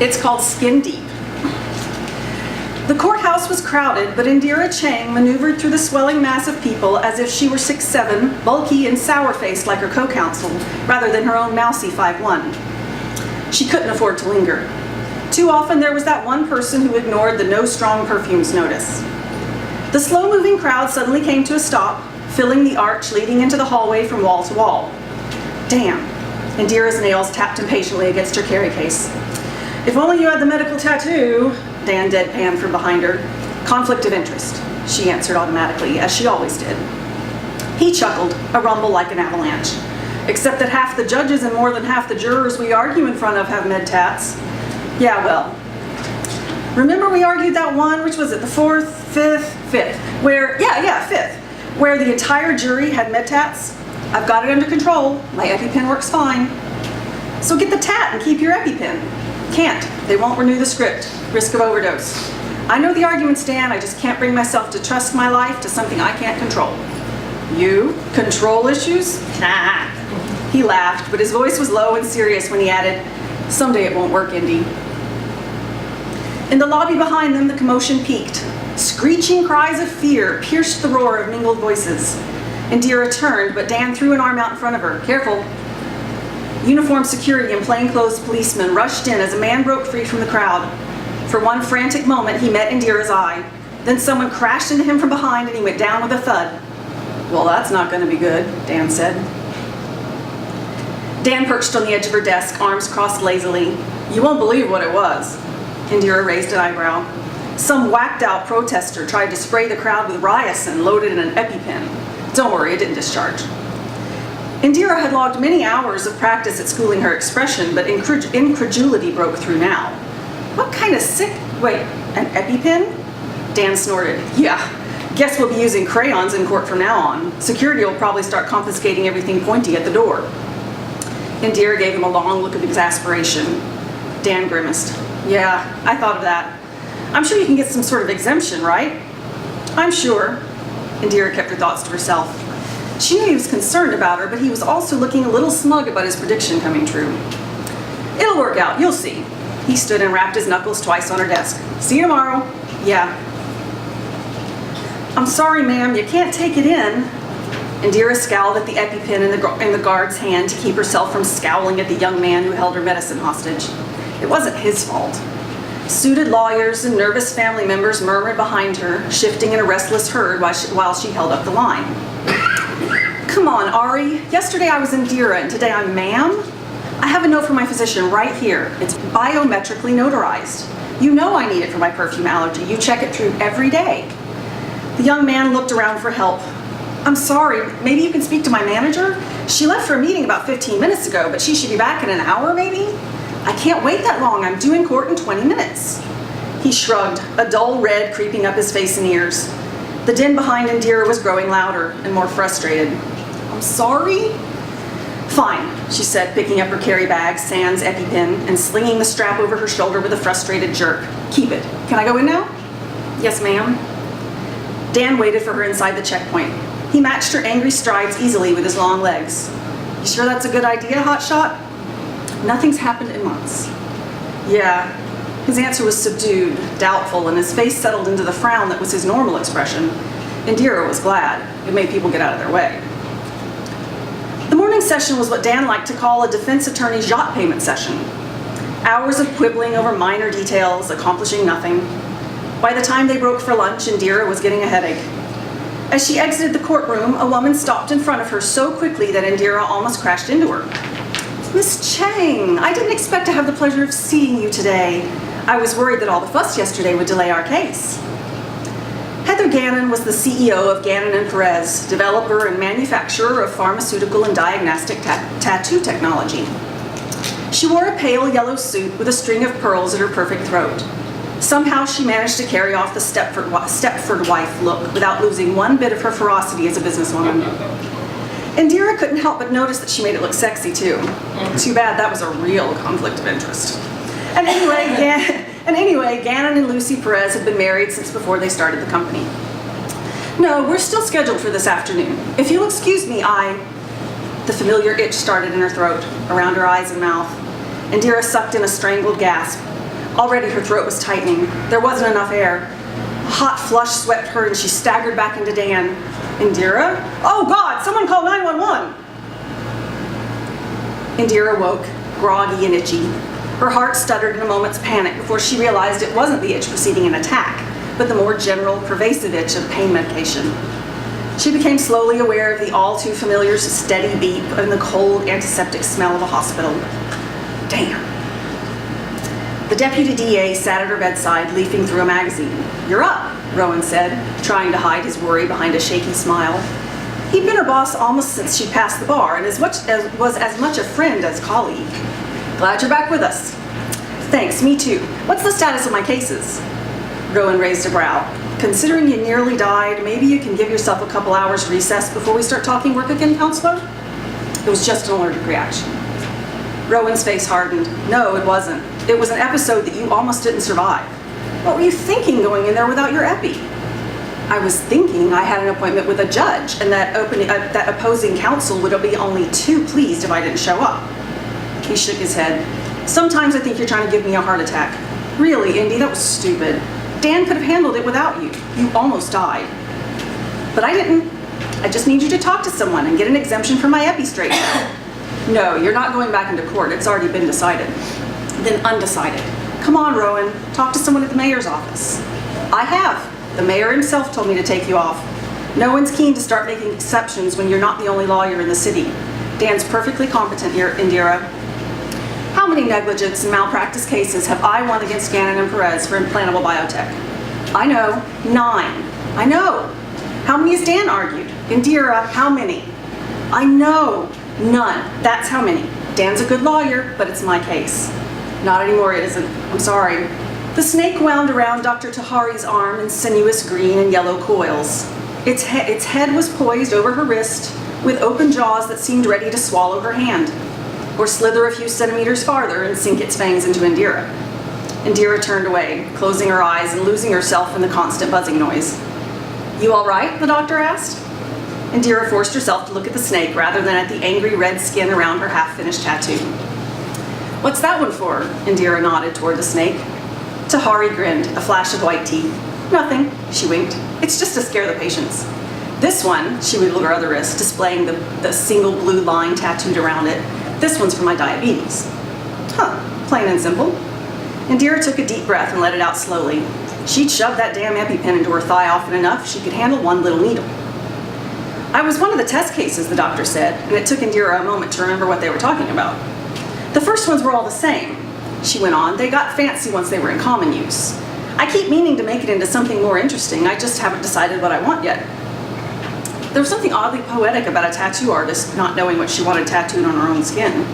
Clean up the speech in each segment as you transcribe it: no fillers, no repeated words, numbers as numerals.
It's called Skin Deep. The courthouse was crowded, but Indira Chang maneuvered through the swelling mass of people as if she were 6'7", bulky and sour-faced like her co-counsel, rather than her own mousy 5'1". She couldn't afford to linger. Too often there was that one person who ignored the no strong perfumes notice. The slow-moving crowd suddenly came to a stop, filling the arch leading into the hallway from wall to wall. Damn. Indira's nails tapped impatiently against her carry case. If only you had the medical tattoo, Dan deadpanned from behind her. Conflict of interest, she answered automatically, as she always did. He chuckled, a rumble like an avalanche. Except that half the judges and more than half the jurors we argue in front of have med tats. Yeah, well. Remember we argued that one, which was it, the fourth, fifth, where, fifth, where the entire jury had med tats? I've got it under control. My EpiPen works fine. So get the tat and keep your EpiPen. Can't. They won't renew the script. Risk of overdose. I know the arguments, Dan. I just can't bring myself to trust my life to something I can't control. You? Control issues? Nah. He laughed, but his voice was low and serious when he added, someday it won't work, Indy. In the lobby behind them, the commotion peaked. Screeching cries of fear pierced the roar of mingled voices. Indira turned, but Dan threw an arm out in front of her. Careful. Uniformed security and plainclothes policemen rushed in as a man broke free from the crowd. For one frantic moment, he met Indira's eye. Then someone crashed into him from behind and he went down with a thud. Well, that's not going to be good, Dan said. Dan perched on the edge of her desk, arms crossed lazily. You won't believe what it was. Indira raised an eyebrow. Some whacked-out protester tried to spray the crowd with ricin loaded in an EpiPen. Don't worry, it didn't discharge. Indira had logged many hours of practice at schooling her expression, but incredulity broke through now. What kind of sick... Wait, an EpiPen? Dan snorted. Yeah, guess we'll be using crayons in court from now on. Security will probably start confiscating everything pointy at the door. Indira gave him a long look of exasperation. Dan grimaced. Yeah, I thought of that. I'm sure you can get some sort of exemption, right? I'm sure. Indira kept her thoughts to herself. She knew he was concerned about her, but he was also looking a little smug about his prediction coming true. It'll work out, you'll see. He stood and rapped his knuckles twice on her desk. See you tomorrow. Yeah. I'm sorry, ma'am, you can't take it in. Indira scowled at the EpiPen in the guard's hand to keep herself from scowling at the young man who held her medicine hostage. It wasn't his fault. Suited lawyers and nervous family members murmured behind her, shifting in a restless herd while she held up the line. Come on, Ari. Yesterday I was Indira and today I'm ma'am. I have a note from my physician right here. It's biometrically notarized. You know I need it for my perfume allergy. You check it through every day. The young man looked around for help. I'm sorry, maybe you can speak to my manager? She left for a meeting about 15 minutes ago, but she should be back in an hour maybe? I can't wait that long. I'm due in court in 20 minutes. He shrugged, a dull red creeping up his face and ears. The din behind Indira was growing louder and more frustrated. I'm sorry? Fine, she said, picking up her carry bag, sans EpiPen, and slinging the strap over her shoulder with a frustrated jerk. Keep it. Can I go in now? Yes, ma'am. Dan waited for her inside the checkpoint. He matched her angry strides easily with his long legs. You sure that's a good idea, hotshot? Nothing's happened in months. Yeah. His answer was subdued, doubtful, and his face settled into the frown that was his normal expression. Indira was glad. It made people get out of their way. The morning session was what Dan liked to call a defense attorney's yacht payment session. Hours of quibbling over minor details, accomplishing nothing. By the time they broke for lunch, Indira was getting a headache. As she exited the courtroom, a woman stopped in front of her so quickly that Indira almost crashed into her. Miss Chang, I didn't expect to have the pleasure of seeing you today. I was worried that all the fuss yesterday would delay our case. Heather Gannon was the CEO of Gannon & Perez, developer and manufacturer of pharmaceutical and diagnostic tattoo technology. She wore a pale yellow suit with a string of pearls at her perfect throat. Somehow she managed to carry off the Stepford wife look without losing one bit of her ferocity as a businesswoman. Indira couldn't help but notice that she made it look sexy too. Too bad that was a real conflict of interest. And anyway, Gannon and Lucy Perez had been married since before they started the company. No, we're still scheduled for this afternoon. If you'll excuse me, The familiar itch started in her throat, around her eyes and mouth. Indira sucked in a strangled gasp. Already her throat was tightening. There wasn't enough air. A hot flush swept her and she staggered back into Dan. Indira? Oh God, someone call 911! Indira woke, groggy and itchy. Her heart stuttered in a moment's panic before she realized it wasn't the itch preceding an attack, but the more general, pervasive itch of pain medication. She became slowly aware of the all-too-familiar steady beep and the cold, antiseptic smell of a hospital. Damn. The deputy DA sat at her bedside, leafing through a magazine. "You're up," Rowan said, trying to hide his worry behind a shaky smile. He'd been her boss almost since she passed the bar and was as much a friend as colleague. "Glad you're back with us." "Thanks, me too. What's the status of my cases?" Rowan raised a brow. "Considering you nearly died, maybe you can give yourself a couple hours recess before we start talking work again, counselor?" It was just an allergic reaction. Rowan's face hardened. "No, it wasn't. It was an episode that you almost didn't survive. What were you thinking going in there without your epi?" "I was thinking I had an appointment with a judge and that opposing counsel would be only too pleased if I didn't show up." He shook his head. "Sometimes I think you're trying to give me a heart attack." "Really, Indy, that was stupid. Dan could have handled it without you. You almost died." "But I didn't. I just need you to talk to someone and get an exemption for my epi straightened out." "No, you're not going back into court. It's already been decided." "Then undecided. Come on, Rowan. Talk to someone at the mayor's office." "I have. The mayor himself told me to take you off. No one's keen to start making exceptions when you're not the only lawyer in the city. Dan's perfectly competent here, Indira. How many negligence and malpractice cases have I won against Gannon and Perez for implantable biotech?" "I know. 9. "I know. How many has Dan argued?" "Indira, how many?" "I know. None. That's how many. Dan's a good lawyer, but it's my case." "Not anymore, it isn't. I'm sorry." The snake wound around Dr. Tahari's arm in sinuous green and yellow coils. Its head was poised over her wrist, with open jaws that seemed ready to swallow her hand, or slither a few centimeters farther and sink its fangs into Indira. Indira turned away, closing her eyes and losing herself in the constant buzzing noise. "You all right?" the doctor asked. Indira forced herself to look at the snake rather than at the angry red skin around her half-finished tattoo. "What's that one for?" Indira nodded toward the snake. Tahari grinned, a flash of white teeth. "Nothing," she winked. "It's just to scare the patients. This one," she wiggled her other wrist, displaying the single blue line tattooed around it. "This one's for my diabetes." "Huh, plain and simple." Indira took a deep breath and let it out slowly. She'd shoved that damn EpiPen into her thigh often enough she could handle one little needle. "I was one of the test cases," the doctor said, and it took Indira a moment to remember what they were talking about. "The first ones were all the same," she went on. "They got fancy once they were in common use. I keep meaning to make it into something more interesting. I just haven't decided what I want yet." There was something oddly poetic about a tattoo artist not knowing what she wanted tattooed on her own skin.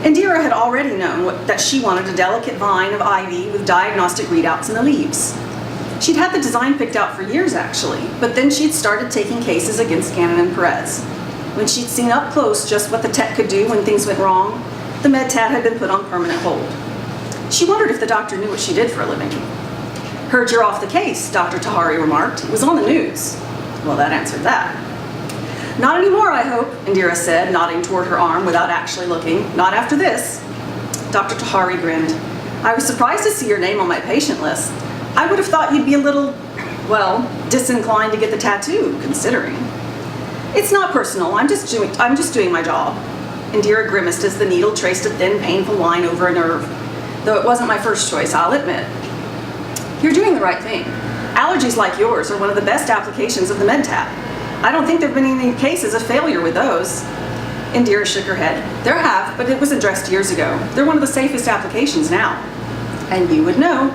Indira had already known that she wanted a delicate vine of ivy with diagnostic readouts in the leaves. She'd had the design picked out for years, actually, but then she'd started taking cases against Gannon and Perez. When she'd seen up close just what the tech could do when things went wrong, the med tat had been put on permanent hold. She wondered if the doctor knew what she did for a living. "Heard you're off the case," Dr. Tahari remarked. "It was on the news." Well, that answered that. "Not anymore, I hope," Indira said, nodding toward her arm without actually looking. "Not after this." Dr. Tahari grinned. "I was surprised to see your name on my patient list. I would have thought you'd be a little, well, disinclined to get the tattoo, considering." "It's not personal. I'm just doing my job." Indira grimaced as the needle traced a thin, painful line over a nerve. "Though it wasn't my first choice, I'll admit." "You're doing the right thing. Allergies like yours are one of the best applications of the MedTap. I don't think there have been any cases of failure with those." Indira shook her head. "There have, but it was addressed years ago. They're one of the safest applications now." "And you would know."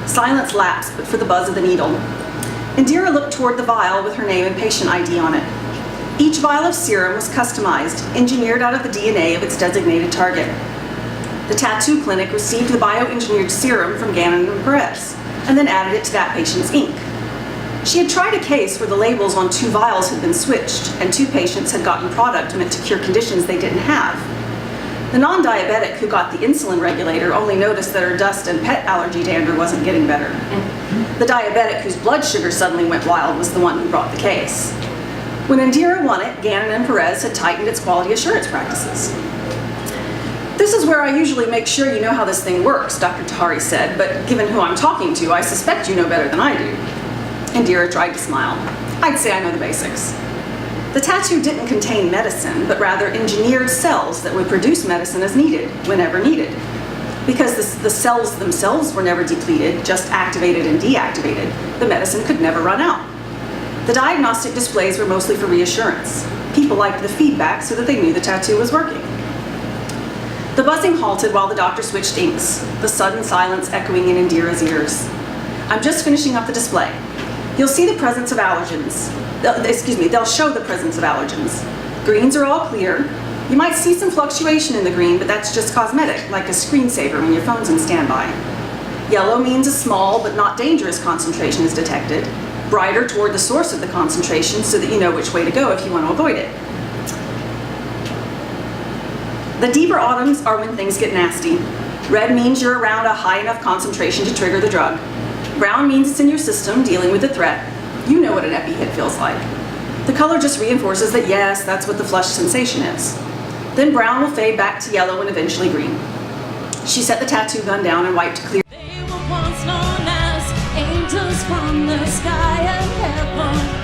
Silence lapsed, but for the buzz of the needle. Indira looked toward the vial with her name and patient ID on it. Each vial of serum was customized, engineered out of the DNA of its designated target. The tattoo clinic received the bioengineered serum from Gannon and Perez, and then added it to that patient's ink. She had tried a case where the labels on 2 vials had been switched, and 2 patients had gotten product meant to cure conditions they didn't have. The non-diabetic who got the insulin regulator only noticed that her dust and pet allergy dander wasn't getting better. The diabetic whose blood sugar suddenly went wild was the one who brought the case. When Indira won it, Gannon and Perez had tightened its quality assurance practices. "This This is where I usually make sure you know how this thing works, Dr. Tahari said, but given who I'm talking to, I suspect you know better than I do. Indira tried to smile. I'd say I know the basics. The tattoo didn't contain medicine, but rather engineered cells that would produce medicine as needed, whenever needed. Because the cells themselves were never depleted, just activated and deactivated, the medicine could never run out. The diagnostic displays were mostly for reassurance. People liked the feedback so that they knew the tattoo was working. The buzzing halted while the doctor switched inks, the sudden silence echoing in Indira's ears. I'm just finishing up the display. You'll see the presence of allergens. They'll show the presence of allergens. Greens are all clear. You might see some fluctuation in the green, but that's just cosmetic, like a screensaver when your phone's in standby. Yellow means a small but not dangerous concentration is detected, brighter toward the source of the concentration so that you know which way to go if you want to avoid it. The deeper autumns are when things get nasty. Red means you're around a high enough concentration to trigger the drug. Brown means it's in your system, dealing with the threat. You know what an epi hit feels like. The color just reinforces that yes, that's what the flush sensation is. Then brown will fade back to yellow and eventually green. She set the tattoo gun down and wiped clear. They were once known as angels from the sky of heaven.